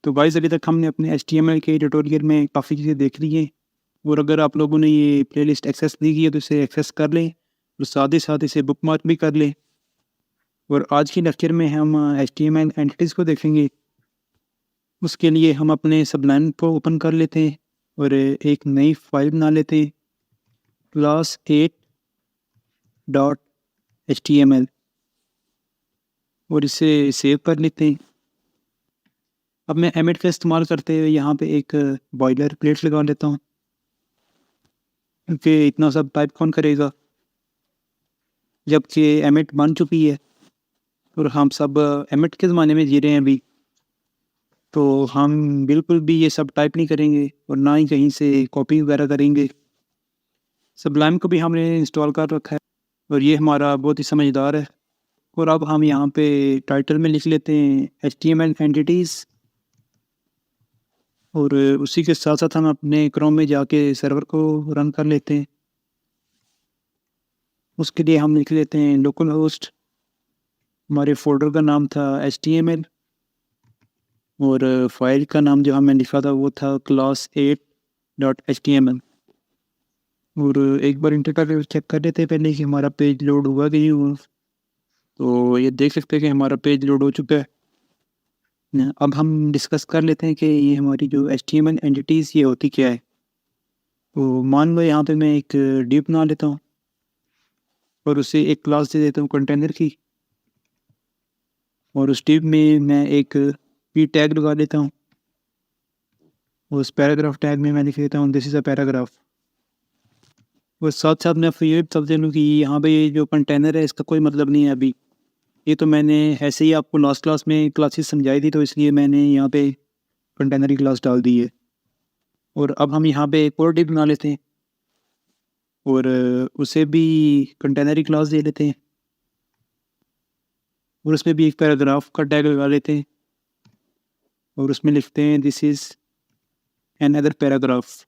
तो गाइस अभी तक हमने अपने HTML के ट्यूटोरियल में काफ़ी चीज़ें देख ली हैं और अगर आप लोगों ने ये प्लेलिस्ट एक्सेस नहीं की है तो इसे एक्सेस कर लें और साथ ही साथ इसे बुकमार्क भी कर लें। और आज की लेक्चर में हम HTML एंटिटीज़ को देखेंगे। उसके लिए हम अपने सबलाइन को ओपन कर लेते हैं और एक नई फाइल बना लेते हैं class8.html और इसे सेव कर लेते हैं। अब मैं एमिट का इस्तेमाल करते हुए यहाँ पे एक बॉयलर प्लेट लगा लेता हूँ क्योंकि इतना सब टाइप कौन करेगा, जबकि एमिट बन चुकी है और हम सब एमिट के ज़माने में जी रहे हैं अभी। तो हम बिल्कुल भी ये सब टाइप नहीं करेंगे और ना ही कहीं से कॉपी वगैरह करेंगे। सबलाइम को भी हमने इंस्टॉल कर रखा है और ये हमारा बहुत ही समझदार है। और अब हम यहाँ पे टाइटल में लिख लेते हैं HTML एंटिटीज़ और उसी के साथ साथ हम अपने क्रोम में जाके सर्वर को रन कर लेते हैं। उसके लिए हम लिख लेते हैं लोकल होस्ट, हमारे फोल्डर का नाम था HTML और फाइल का नाम जो हमें लिखा था वो था class8.html। और एक बार इंटर करके चेक कर लेते हैं पहले कि हमारा पेज लोड हुआ कि नहीं हुआ। तो ये देख सकते हैं कि हमारा पेज लोड हो चुका है। अब हम डिस्कस कर लेते हैं कि ये हमारी जो HTML एंटिटीज़ ये होती क्या है। तो मान लो यहाँ पे मैं एक डिव बना लेता हूँ और उसे एक क्लास दे देता हूँ कंटेनर की और उस डिव में मैं एक p टैग लगा देता हूँ। उस पैराग्राफ टैग में मैं लिख देता हूँ दिस इज़ अ पैराग्राफ। और साथ साथ मैं आपको ये बता दूँ कि यहाँ पे ये जो कंटेनर है इसका कोई मतलब नहीं है अभी। ये तो मैंने ऐसे ही आपको लास्ट क्लास में क्लासेस समझाई थी, तो इसलिए मैंने यहाँ पे कंटेनर की क्लास डाल दी है। और अब हम यहाँ पे एक और डिव बना लेते हैं और उसे भी कंटेनर की क्लास दे लेते हैं और उसमें भी एक पैराग्राफ का टैग लगा लेते हैं और उसमें लिखते हैं this is an other paragraph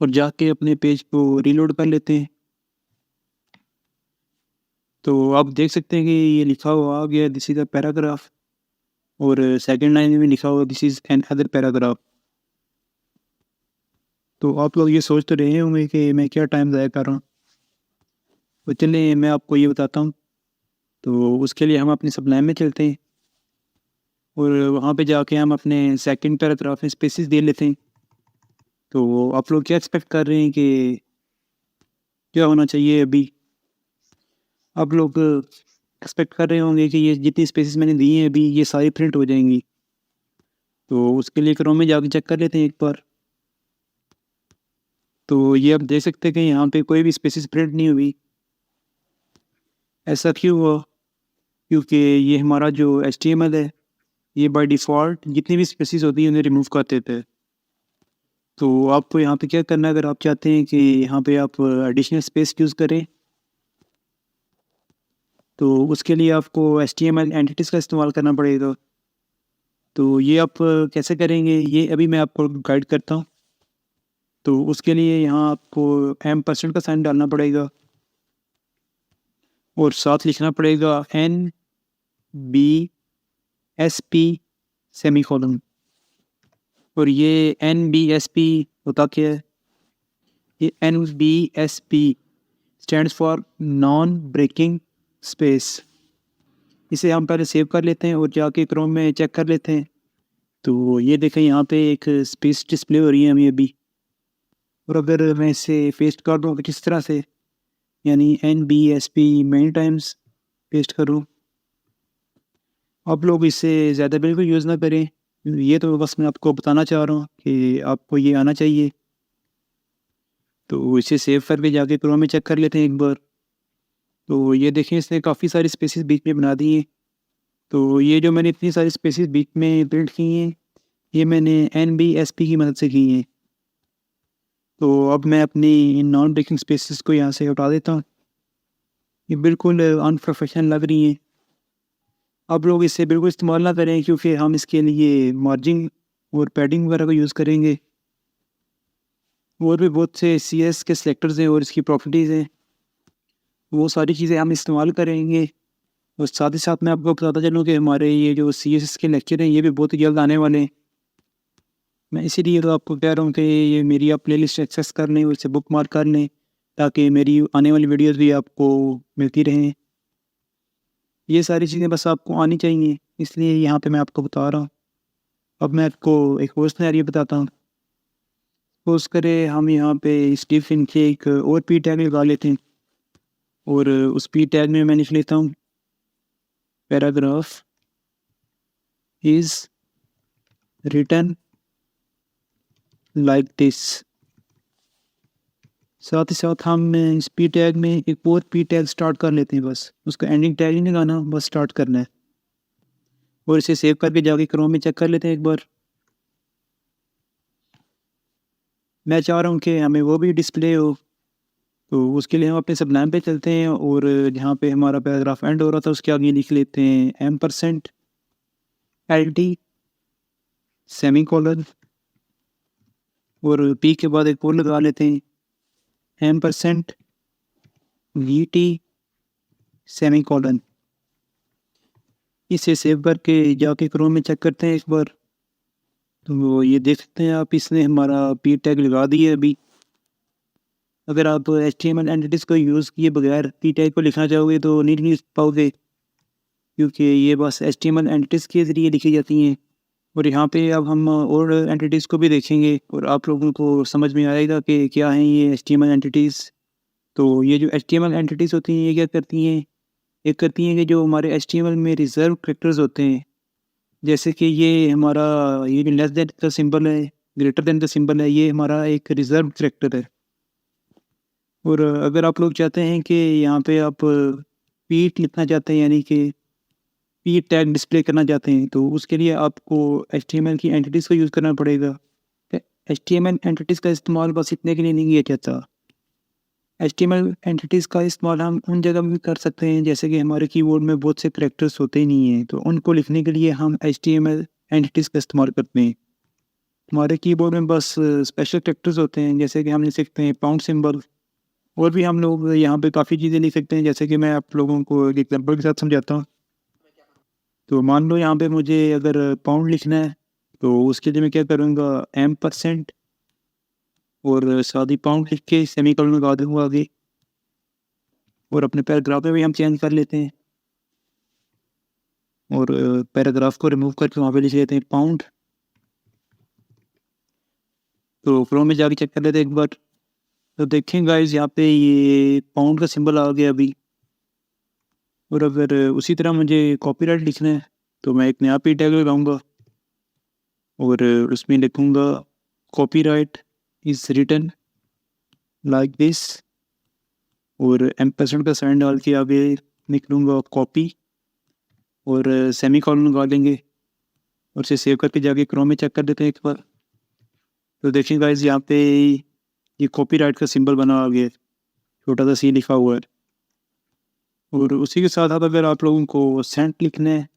और जाके अपने पेज को रीलोड कर लेते हैं। तो आप देख सकते हैं कि ये लिखा हुआ आ गया दिस इज़ अ पैराग्राफ और सेकंड लाइन में लिखा हुआ this is an other paragraph. तो आप लोग ये सोच तो रहे होंगे कि मैं क्या टाइम ज़ाया कर रहा हूँ, तो चलिए मैं आपको ये बताता हूँ। तो उसके लिए हम अपनी सबलाइन में चलते हैं और वहाँ पे जाके हम अपने सेकंड पैराग्राफ में स्पेसेस दे लेते हैं। तो आप लोग क्या एक्सपेक्ट कर रहे हैं कि क्या होना चाहिए अभी? आप लोग एक्सपेक्ट कर रहे होंगे कि ये जितनी स्पेसेस मैंने दी हैं अभी ये सारी प्रिंट हो जाएंगी। तो उसके लिए क्रोम में जाके चेक कर लेते हैं एक बार। तो ये आप देख सकते हैं कि यहाँ पे कोई भी स्पेसेस प्रिंट नहीं हुई। ऐसा क्यों हुआ? क्योंकि ये हमारा जो HTML है ये बाय डिफ़ॉल्ट जितनी भी स्पेसेस होती हैं उन्हें रिमूव कर देता है। तो आपको यहाँ पे क्या करना है, अगर आप चाहते हैं कि यहाँ पे आप एडिशनल स्पेस यूज़ करें तो उसके लिए आपको HTML एंटिटीज़ का इस्तेमाल करना पड़ेगा। तो ये आप कैसे करेंगे ये अभी मैं आपको गाइड करता हूँ। तो उसके लिए यहाँ आपको %% का साइन डालना पड़ेगा और साथ लिखना पड़ेगा NBSP सेमीकोलन। और ये NBSP होता क्या है? ये NBSP stands for non breaking space. इसे हम पहले सेव कर लेते हैं और जाके क्रोम में चेक कर लेते हैं। तो ये देखें यहाँ पे एक स्पेस डिस्प्ले हो रही है हमें अभी। और अगर मैं इसे पेस्ट कर दूँ तो किस तरह से, यानी NBSP मेनी टाइम्स पेस्ट करूँ। आप लोग इसे ज़्यादा बिल्कुल यूज़ ना करें, ये तो बस मैं आपको बताना चाह रहा हूँ कि आपको ये आना चाहिए। तो इसे सेव करके जाके क्रोम में चेक कर लेते हैं एक बार। तो ये देखें इसने काफ़ी सारी स्पेसेस बीच में बना दी हैं। तो ये जो मैंने इतनी सारी स्पेसेस बीच में प्रिंट की हैं ये मैंने NBSP की मदद से की हैं। तो अब मैं अपनी इन नॉन ब्रेकिंग स्पेसेस को यहाँ से हटा देता हूँ। ये बिल्कुल अनप्रोफेशनल लग रही हैं। आप लोग इसे बिल्कुल इस्तेमाल ना करें क्योंकि हम इसके लिए मार्जिन और पैडिंग वगैरह का यूज़ करेंगे। और भी बहुत से CS के सेलेक्टर्स हैं और इसकी प्रॉपर्टीज़ हैं, वो सारी चीज़ें हम इस्तेमाल करेंगे। और साथ ही साथ मैं आपको बताता चलूँ कि हमारे ये जो CSS के लेक्चर हैं ये भी बहुत ही जल्द आने वाले हैं। मैं इसीलिए तो आपको कह रहा हूँ कि ये मेरी आप प्लेलिस्ट एक्सेस कर लें, उसे बुक मार्क कर लें, ताकि मेरी आने वाली वीडियोज़ भी आपको मिलती रहें। ये सारी चीज़ें बस आपको आनी चाहिए, इसलिए यहाँ पे मैं आपको बता रहा हूँ। अब मैं आपको एक और सिनेरियो बताता हूँ। सपोज़ करें हम यहाँ पे स्टीफन के एक और पी टैग लगा लेते हैं और उस पी टैग में मैं लिख लेता हूँ paragraph is written like this. साथ ही साथ हम इस पी टैग में एक और पी टैग स्टार्ट कर लेते हैं, बस उसका एंडिंग टैग नहीं लगाना, बस स्टार्ट करना है और इसे सेव करके जाके क्रोम में चेक कर लेते हैं एक बार। मैं चाह रहा हूँ कि हमें वो भी डिस्प्ले हो, तो उसके लिए हम अपने सबलाइम पे चलते हैं और जहाँ पे हमारा पैराग्राफ एंड हो रहा था उसके आगे लिख लेते हैं %LT सेमी कॉलन और पी के बाद एक और लगा लेते हैं %VT सेमी कॉलन। इसे सेव करके जाके क्रोम में चेक करते हैं एक बार, तो ये देख सकते हैं आप, इसने हमारा पी टैग लगा दिया अभी। अगर आप HTML एंटिटीज़ को यूज़ किए बगैर पी टैग को लिखना चाहोगे तो नहीं लिख पाओगे, क्योंकि ये बस HTML एंटिटीज़ के ज़रिए लिखी जाती हैं। और यहाँ पे अब हम और एंटिटीज़ को भी देखेंगे और आप लोगों को समझ में आएगा कि क्या हैं ये HTML एंटिटीज़। तो ये जो HTML एंटिटीज़ होती हैं ये क्या करती हैं, ये करती हैं कि जो हमारे HTML में रिज़र्व कैरेक्टर्स होते हैं, जैसे कि ये हमारा ये जो लेस देन का सिंबल है, ग्रेटर देन का सिंबल है, ये हमारा एक रिज़र्व कैरेक्टर है। और अगर आप लोग चाहते हैं कि यहाँ पे आप पीट लिखना चाहते हैं, यानी कि पी टैग डिस्प्ले करना चाहते हैं, तो उसके लिए आपको HTML की एंटिटीज़ को यूज़ करना पड़ेगा। HTML एंटिटीज़ का इस्तेमाल बस इतने के लिए नहीं किया जाता। HTML एंटिटीज़ का इस्तेमाल हम उन जगह भी कर सकते हैं जैसे कि हमारे कीबोर्ड में बहुत से कैरेक्टर्स होते ही नहीं हैं, तो उनको लिखने के लिए हम HTML एंटिटीज़ का इस्तेमाल करते हैं। हमारे कीबोर्ड में बस स्पेशल कैरेक्टर्स होते हैं, जैसे कि हम लिख सकते हैं पाउंड सिंबल, और भी हम लोग यहाँ पे काफ़ी चीज़ें लिख सकते हैं, जैसे कि मैं आप लोगों को एक एग्जांपल के साथ समझाता हूँ। तो मान लो यहाँ पे मुझे अगर पाउंड लिखना है, तो उसके लिए मैं क्या करूँगा, %, और साथ ही पाउंड लिख के सेमीकोलन लगा दूँगा आगे, और अपने पैराग्राफ में भी हम चेंज कर लेते हैं और पैराग्राफ को रिमूव करके वहाँ पे लिख लेते हैं पाउंड। तो क्रोम में जाके चेक कर लेते हैं एक बार, तो देखें गाइस यहाँ पे ये पाउंड का सिंबल आ गया अभी। और अगर उसी तरह मुझे कॉपीराइट लिखना है तो मैं एक नया पी टैग लगाऊंगा और उसमें लिखूंगा copyright is written like this, और % का साइन डाल के आगे लिख लूँगा कॉपी और सेमी कॉलन लगा देंगे और उसे सेव करके जाके क्रोम में चेक कर देते हैं एक बार। तो देखिए गाइस यहाँ पे ये कॉपीराइट का सिंबल बना आ गया, छोटा सा सी लिखा हुआ है। और उसी के साथ साथ अगर आप लोगों को सेंट लिखना है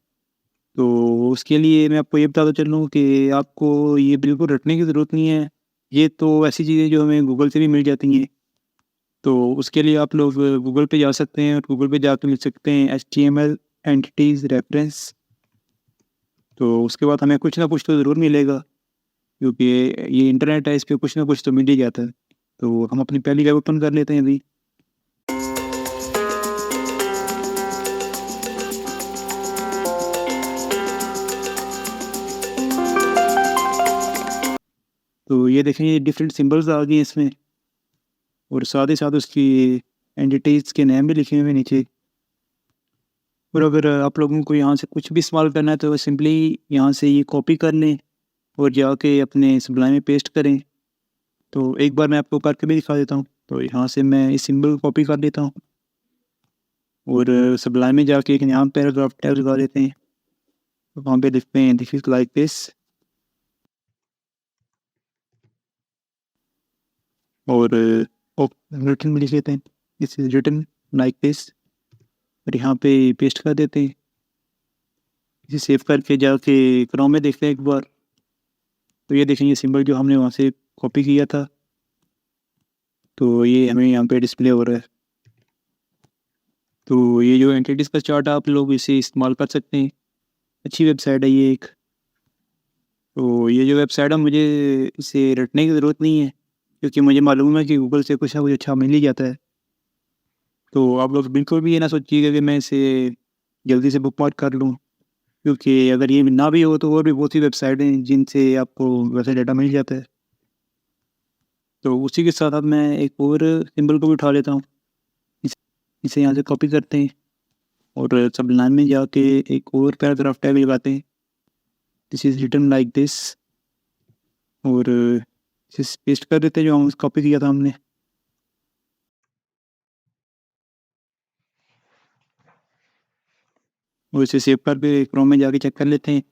तो उसके लिए मैं आपको ये बताता चलूँ कि आपको ये बिल्कुल रटने की ज़रूरत नहीं है। ये तो ऐसी चीज़ें जो हमें गूगल से भी मिल जाती हैं। तो उसके लिए आप लोग गूगल पे जा सकते हैं और गूगल पे जाकर लिख सकते हैं HTML एंटिटीज़ रेफरेंस। तो उसके बाद हमें कुछ ना कुछ तो ज़रूर मिलेगा, क्योंकि ये इंटरनेट है, इस पे कुछ ना कुछ तो मिल ही जाता है। तो हम अपनी पहली वेब ओपन कर लेते हैं अभी। तो ये देखें, ये डिफरेंट सिंबल्स आ गए इसमें और साथ ही साथ उसकी एंटिटीज़ के नेम भी लिखे हुए हैं नीचे। और अगर आप लोगों को यहाँ से कुछ भी इस्तेमाल करना है तो सिंपली यहाँ से ये कॉपी कर लें और जाके अपने सबलाइन में पेस्ट करें। तो एक बार मैं आपको करके भी दिखा देता हूँ। तो यहाँ से मैं इस सिंबल को कॉपी कर लेता हूँ और सबलाइन में जाके एक यहाँ पैराग्राफ टैग लगा देते हैं। तो वहाँ पे लिखते हैं दिस इज़ लाइक दिस, और रिटन में लिख लेते हैं this is written like this, और यहाँ पे पेस्ट कर देते हैं। इसे सेव करके जाके क्रोम में देखते हैं एक बार। तो ये देखें, ये सिंबल जो हमने वहाँ से कॉपी किया था, तो ये हमें यहाँ पे डिस्प्ले हो रहा है। तो ये जो एंटिटीज़ का चार्ट आप लोग इसे इस्तेमाल कर सकते हैं, अच्छी वेबसाइट है ये एक। तो ये जो वेबसाइट है मुझे इसे रटने की ज़रूरत नहीं है, क्योंकि मुझे मालूम है कि गूगल से कुछ ना कुछ अच्छा मिल ही जाता है। तो आप लोग बिल्कुल भी ये ना सोचिएगा कि मैं इसे जल्दी से बुकमार्क कर लूँ, क्योंकि अगर ये ना भी हो तो और भी बहुत सी वेबसाइट हैं जिनसे आपको वैसे डाटा मिल जाता है। तो उसी के साथ अब मैं एक और सिंबल को भी उठा लेता हूँ। इसे यहाँ से कॉपी करते हैं और सबलाइन में जाके एक और पैराग्राफ टैग लगाते हैं, this is written like this, और इसे पेस्ट कर देते हैं जो हम कॉपी किया था हमने। और इसे सेव करके क्रोम में जाके चेक कर लेते हैं।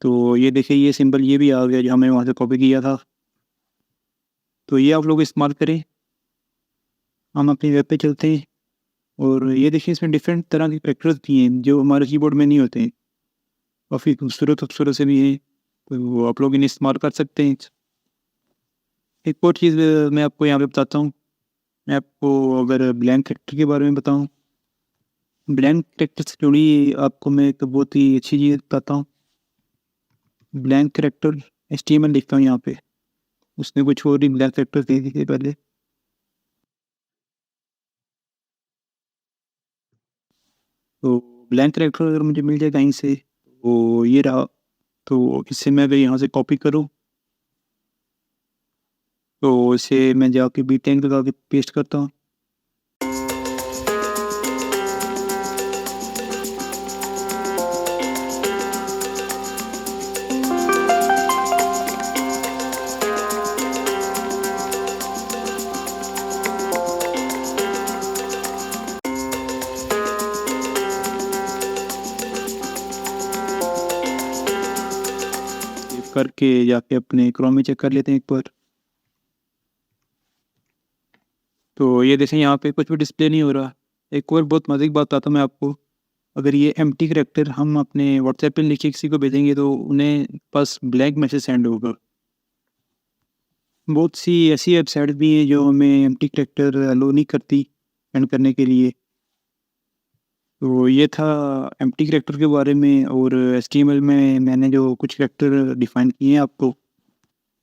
तो ये देखिए ये सिंबल ये भी आ गया जो हमने वहाँ से कॉपी किया था। तो ये आप लोग इस्तेमाल करें। हम अपनी वेब पे चलते हैं और ये देखिए इसमें डिफरेंट तरह के कैरेक्टर्स भी हैं जो हमारे कीबोर्ड में नहीं होते हैं, काफ़ी खूबसूरत से भी हैं, तो वो आप लोग इन्हें इस्तेमाल कर सकते हैं। एक और चीज़ मैं आपको यहाँ पे बताता हूँ। मैं आपको अगर ब्लैंक कैरेक्टर के बारे में बताऊँ, ब्लैंक कैरेक्टर से जुड़ी आपको मैं एक बहुत ही अच्छी चीज़ बताता हूँ। ब्लैंक कैरेक्टर एचटीएमएल लिखता हूँ यहाँ पे, उसने कुछ और ही ब्लैंक कैरेक्टर दे दिए थे पहले। तो ब्लैंक कैरेक्टर अगर मुझे मिल जाए कहीं से, तो ये रहा। तो इसे मैं अगर यहाँ से कॉपी करूँ, तो इसे मैं जाके बी टैग लगा के पेस्ट करता हूँ। सेव करके जाके अपने क्रोम में चेक कर लेते हैं एक बार। तो ये देखें यहाँ पे कुछ भी डिस्प्ले नहीं हो रहा। एक और बहुत मज़े की बात बताता हूँ मैं आपको। अगर ये एम्प्टी कैरेक्टर हम अपने व्हाट्सएप पे लिख के किसी को भेजेंगे तो उन्हें बस ब्लैंक मैसेज सेंड होगा। बहुत सी ऐसी वेबसाइट भी हैं जो हमें एम्प्टी कैरेक्टर अलो नहीं करती सेंड करने के लिए। तो ये था एम्प्टी कैरेक्टर के बारे में, और एचटीएमएल में मैंने जो कुछ कैरेक्टर डिफ़ाइन किए हैं आपको।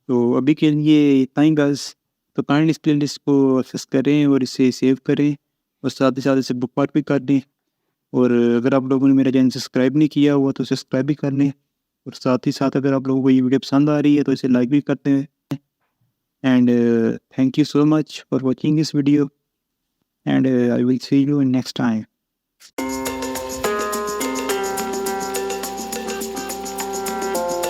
तो अभी के लिए इतना ही बस। तो काइंडली इस प्लेलिस्ट को एक्सेस करें और इसे सेव करें, और साथ ही साथ इसे बुकमार्क भी कर दें। और अगर आप लोगों ने मेरा चैनल सब्सक्राइब नहीं किया हुआ तो सब्सक्राइब भी कर लें। और साथ ही साथ अगर आप लोगों को ये वीडियो पसंद आ रही है तो इसे लाइक भी करते हैं। And thank you so much for watching this video, and I will see you in next time.